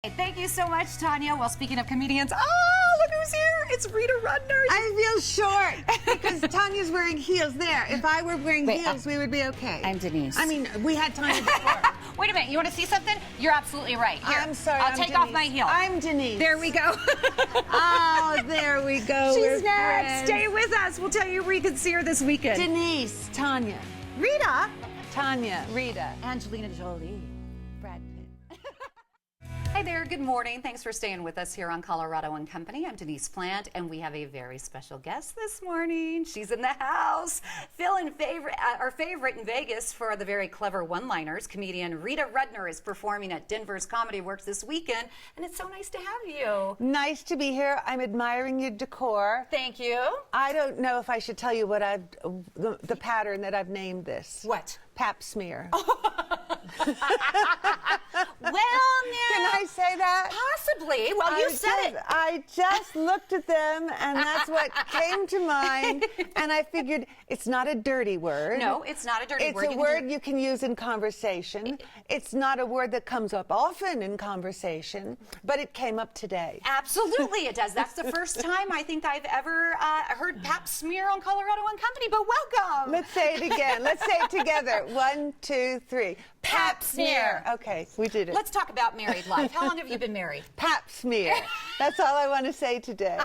Thank you so much, Tanya. Well, speaking of comedians, oh, look who's here. It's Rita Rudner. I feel short because Tanya's wearing heels there. If I were wearing heels, we would be okay. I'm Denise. I mean, we had Tanya before. Wait a minute. You want to see something? You're absolutely right. Here, I'm sorry. I'll take Denise. off my heel. I'm Denise. There we go. Oh, there we go. She's next. Stay with us. We'll tell you where you can see her this weekend. Denise, Tanya, Rita. Tanya, Rita, Angelina Jolie. Brad Pitt. Hi there, good morning. Thanks for staying with us here on Colorado and Company. I'm Denise Plant, and we have a very special guest this morning. She's in the house. Our favorite in Vegas for the very clever one-liners. Comedian Rita Rudner is performing at Denver's Comedy Works this weekend, and it's so nice to have you. nice to be here. I'm admiring your decor. Thank you. I don't know if I should tell you what the pattern that I've named this. What? Pap smear. Well, now. Can I say that? Possibly. Well, you said it. I just looked at them, and that's what came to mind. And I figured it's not a dirty word. No, it's not a dirty word. It's a word you can use in conversation. It's not a word that comes up often in conversation, but it came up today. Absolutely, it does. That's the first time I think I've ever heard pap smear on Colorado and Company, but welcome. Let's say it again. Let's say it together. 1, 2, 3. Pap smear. Okay, we did it. Let's talk about married life. How long have you been married? Pap smear. That's all I want to say today.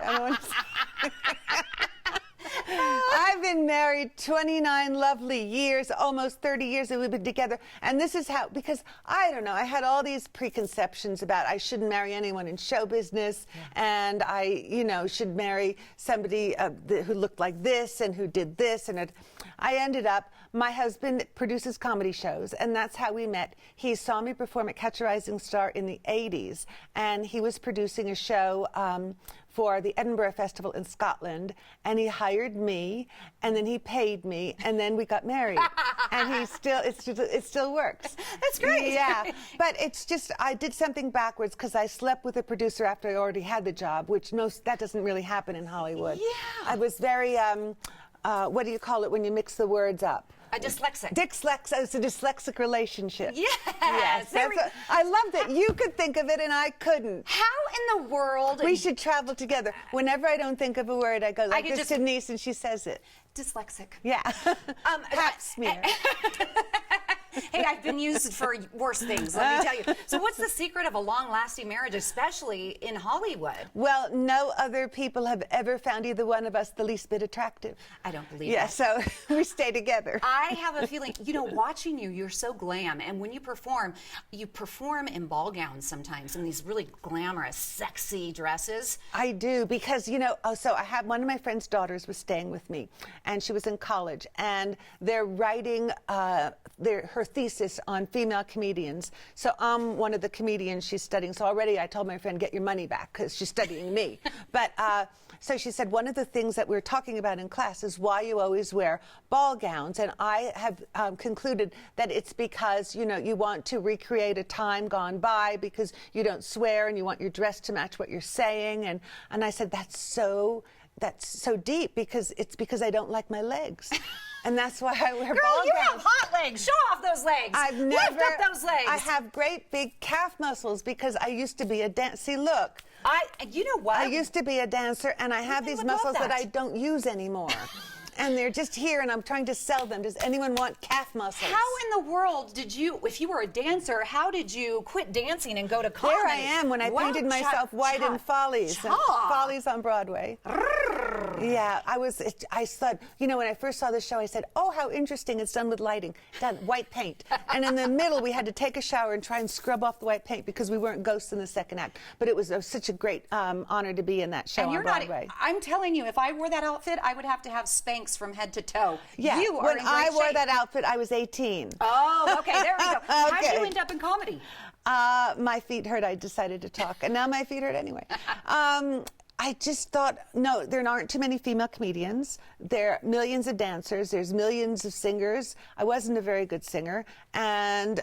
I've been married 29 lovely years, almost 30 years that we've been together. And this is how, because I don't know, I had all these preconceptions about I shouldn't marry anyone in show business, and I, should marry somebody who looked like this and who did this. And I ended up, my husband produces comedy shows, and that's how we met. He saw me perform at Catch a Rising Star in the 80s, and he was producing a show for the Edinburgh Festival in Scotland, and he hired me, and then he paid me, and then we got married. And it still works. That's great. Yeah, but it's just, I did something backwards because I slept with a producer after I already had the job, which that doesn't really happen in Hollywood. Yeah. I was very, what do you call it when you mix the words up? A dyslexic. It's a dyslexic relationship. Yes. I love that you could think of it and I couldn't. How in the world? We should travel together. Whenever I don't think of a word, I go like this to Denise and she says it. Dyslexic. Yeah. Pap smear. Hey, I've been used for worse things, let me tell you. So what's the secret of a long-lasting marriage, especially in Hollywood? Well, no other people have ever found either one of us the least bit attractive. I don't believe that. Yeah, so we stay together. I have a feeling, watching you're so glam, and when you perform in ball gowns sometimes, in these really glamorous, sexy dresses. I do, because, so I have one of my friend's daughters was staying with me, and she was in college, and they're writing her thesis on female comedians. So I'm one of the comedians she's studying. So already I told my friend, get your money back, because she's studying me. But so she said, one of the things that we're talking about in class is why you always wear ball gowns. And I have concluded that it's because, you want to recreate a time gone by because you don't swear and you want your dress to match what you're saying. And I said, that's so deep, because I don't like my legs. And that's why I wear ball gowns. You have hot legs. Show off those legs. Lift up those legs. I have great big calf muscles because I used to be a dancer. See, look. You know what? I used to be a dancer, and I have these muscles that I don't use anymore. And they're just here, and I'm trying to sell them. Does anyone want calf muscles? How in the world did you, if you were a dancer, how did you quit dancing and go to comedy? There I am when I painted myself white in Follies. Follies on Broadway. Yeah, I thought, when I first saw the show, I said, oh, how interesting, it's done with lighting, done white paint. And in the middle, we had to take a shower and try and scrub off the white paint because we weren't ghosts in the second act. But it was such a great honor to be in that show on Broadway. I'm telling you, if I wore that outfit, I would have to have Spanx from head to toe. Yeah, when I wore that outfit, I was 18. Oh, okay, there we go. How did you end up in comedy? My feet hurt. I decided to talk, and now my feet hurt anyway. I just thought, no, there aren't too many female comedians. There are millions of dancers. There's millions of singers. I wasn't a very good singer. And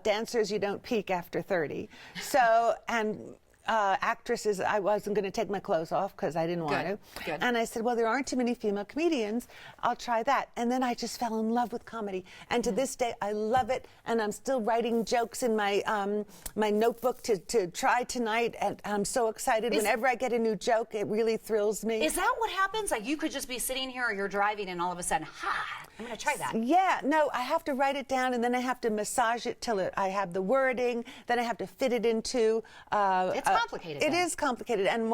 dancers, you don't peak after 30. So, and actresses, I wasn't going to take my clothes off because I didn't want to. Good. And I said, well, there aren't too many female comedians. I'll try that. And then I just fell in love with comedy. And to this day, I love it. And I'm still writing jokes in my my notebook to try tonight. And I'm so excited. Whenever I get a new joke, it really thrills me. Is that what happens? Like you could just be sitting here or you're driving and all of a sudden, I'm going to try that. Yeah, no, I have to write it down and then I have to massage it till I have the wording. Then I have to fit it into. It's complicated. It is complicated. And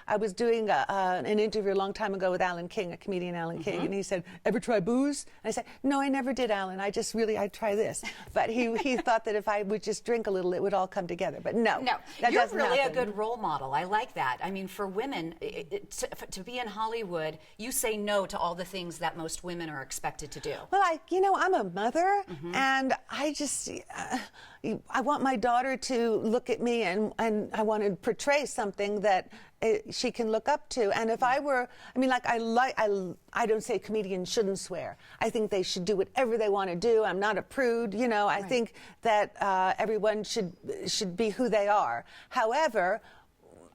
I was doing an interview a long time ago with Alan King, a comedian, Alan King, and he said, "Ever try booze?" And I said, "No, I never did, Alan. I'd try this." But he thought that if I would just drink a little, it would all come together. But no, that you're doesn't really happen. a good role model. I like that. I mean, for women, to be in Hollywood, you say no to all the things that most women are expected to do. Well, I'm a mother, and I just, I want my daughter to look at me, and I want to portray something that she can look up to. And if I were, I don't say comedians shouldn't swear. I think they should do whatever they want to do. I'm not a prude, I think that everyone should be who they are. However,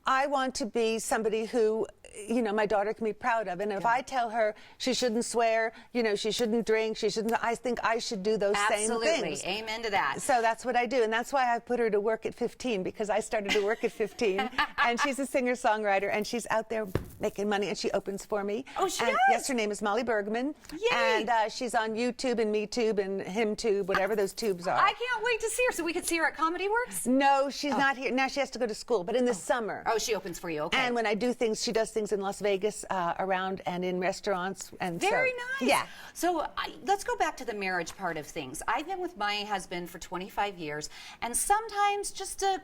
I want to be somebody who, my daughter can be proud of. And if I tell her she shouldn't swear, she shouldn't drink, I think I should do those same things. Absolutely. Amen to that. So that's what I do. And that's why I put her to work at 15, because I started to work at 15. And she's a singer-songwriter, and she's out there making money, and she opens for me. Oh, she does? Yes, her name is Molly Bergman. Yay. And she's on YouTube and MeTube and HimTube, whatever those tubes are. I can't wait to see her. So we could see her at Comedy Works? No, she's not here. Now she has to go to school, but in the summer. Oh, she opens for you. Okay. And when I do things, she does things in Las Vegas, around and in restaurants. And Very nice. Yeah. So let's go back to the marriage part of things. I've been with my husband for 25 years, and sometimes just to,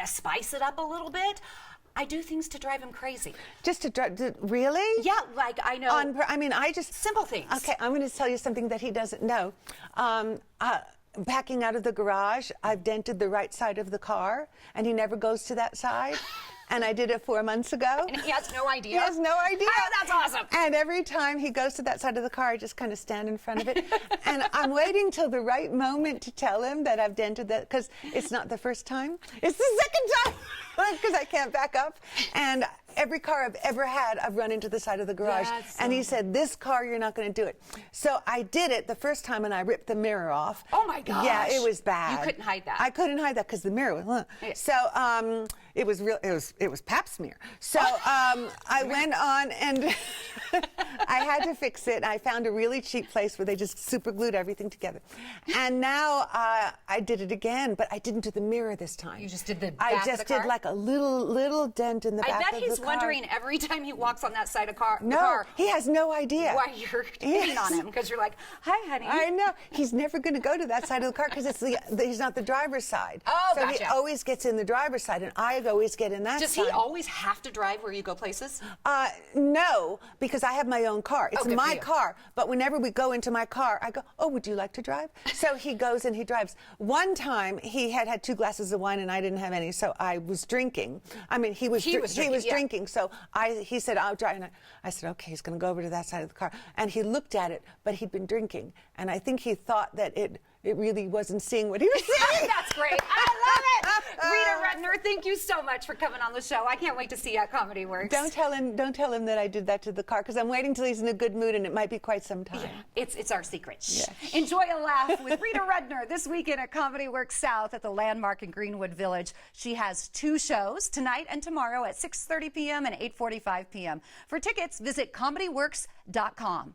spice it up a little bit, I do things to drive him crazy. Just to drive, really? Yeah, like I know. I just simple things. Okay, I'm going to tell you something that he doesn't know. Backing out of the garage, I've dented the right side of the car, and he never goes to that side. And I did it 4 months ago. And he has no idea? He has no idea. Oh, that's awesome. And every time he goes to that side of the car, I just kind of stand in front of it. And I'm waiting till the right moment to tell him that I've dented that, because it's not the first time. It's the second time, because I can't back up. And every car I've ever had, I've run into the side of the garage. And he said, "This car, you're not going to do it." So I did it the first time, and I ripped the mirror off. Oh, my gosh. Yeah, it was bad. You couldn't hide that. I couldn't hide that because the mirror was... Yeah. So it was real. It was pap smear. So I went on and I had to fix it. I found a really cheap place where they just super glued everything together. And now I did it again, but I didn't do the mirror this time. You just did the I back just of the car? did like a little dent in the back of the car. I bet he's wondering every time he walks on that side of the car. No, he has no idea. Why you're hitting on him, because you're like, "Hi, honey." I know. He's never going to go to that side of the car because he's not the driver's side. Oh, so gotcha. he always gets in the driver's side, and I always get in that Does side. he always have to drive where you go places? No, because I have my own car. It's good for my you. car. But whenever we go into my car, I go, "Oh, would you like to drive?" So he goes and he drives. One time he had 2 glasses of wine and I didn't have any, so I was drinking. I mean, he was drinking. So he said, "I'll drive." And I said, "Okay, he's going to go over to that side of the car." And he looked at it, but he'd been drinking, and I think he thought that it really wasn't seeing what he was seeing. That's great. I love it. Rita Rudner, thank you so much for coming on the show. I can't wait to see you at Comedy Works. Don't tell him that I did that to the car, because I'm waiting till he's in a good mood, and it might be quite some time. Yeah, it's our secret. Yeah. Enjoy a laugh with Rita Rudner this weekend at Comedy Works South at the Landmark in Greenwood Village. She has 2 shows tonight and tomorrow at 6:30 p.m. and 8:45 p.m. For tickets, visit comedyworks.com.